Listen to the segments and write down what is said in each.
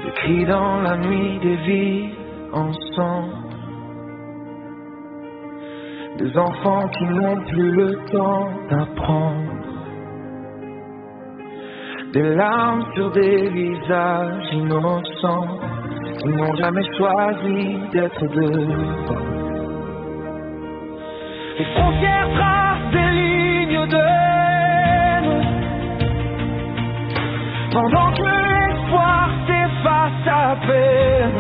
des cris dans la nuit, des vies ensemble. Des enfants qui n'ont plus le temps d'apprendre. Des larmes sur des visages innocents qui n'ont jamais choisi d'être deux. Les frontières tracent des lignes de haine, pendant que l'espoir s'efface à peine.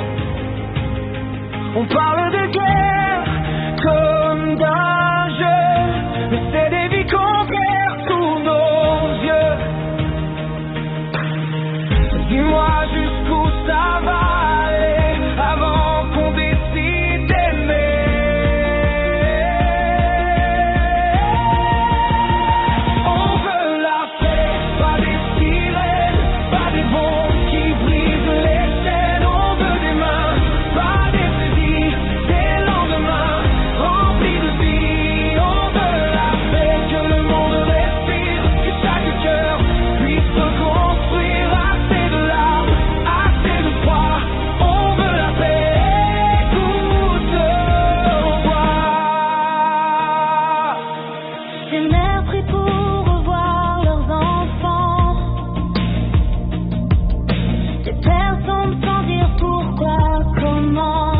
On parle de guerre comme d'un jeu, mais c'est des vies qu'on perd sous nos yeux. Dis-moi jusqu'où ça va aller avant qu'on décide d'aimer. On veut la paix, pas des sirènes, pas des bombes qui brisent les chaînes. On veut des mains, pas des fusils, des lendemains remplis de vie. On veut la paix, que le monde respire, que chaque cœur puisse reconstruire assez de larmes, assez de foi. On veut la paix, écoute nos voix. Ces mères prient pour revoir leurs enfants. Ces pères tombent sans dire pourquoi, comment.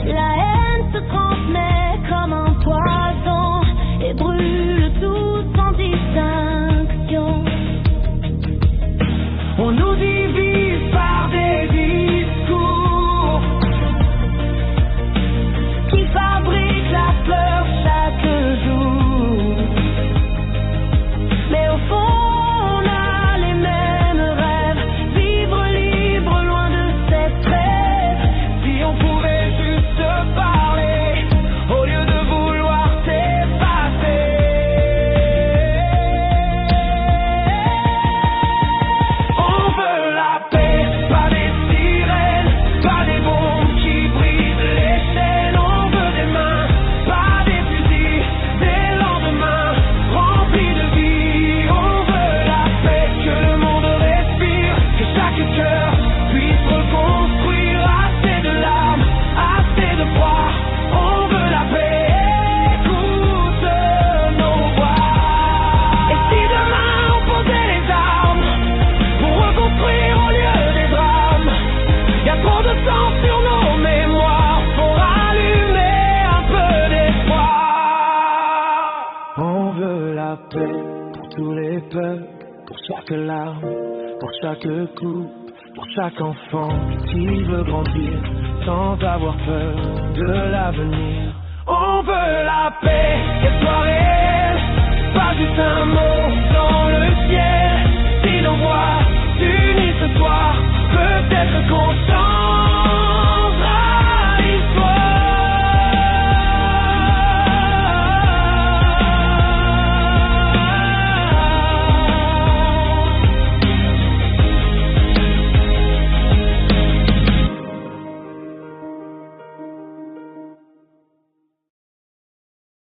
La haine se transmet comme un poison et brûle tout sans distinction. On nous divise par des discours Qui fabrique la peur chaque jour. Mais au fond, on a les mêmes rêves. Vivre libre, loin de cette trêve. si on pouvait juste se parler au lieu de vouloir s'effacer. On veut la paix, pas des sirènes, pas des bombes qui brisent les chaînes. On veut des mains, pas des fusils, des lendemains remplis de vie. On veut la paix, que le monde respire, que chaque cœur puisse reconstruire assez de larmes, assez de foi. On veut la paix, écoute nos voix. Et si demain on posait les armes pour reconstruire au lieu des drames? Y'a trop de sang sur nos mémoires pour allumer un peu d'espoir. On veut la paix pour tous les peuples, pour chaque larme, pour chaque coupe, pour chaque enfant qui veut grandir sans avoir peur de l'avenir. On veut la paix, qu'elle soit réelle, pas juste un mot dans le ciel. Si nos voix s'unissent ce soir, peut-être qu'on chante.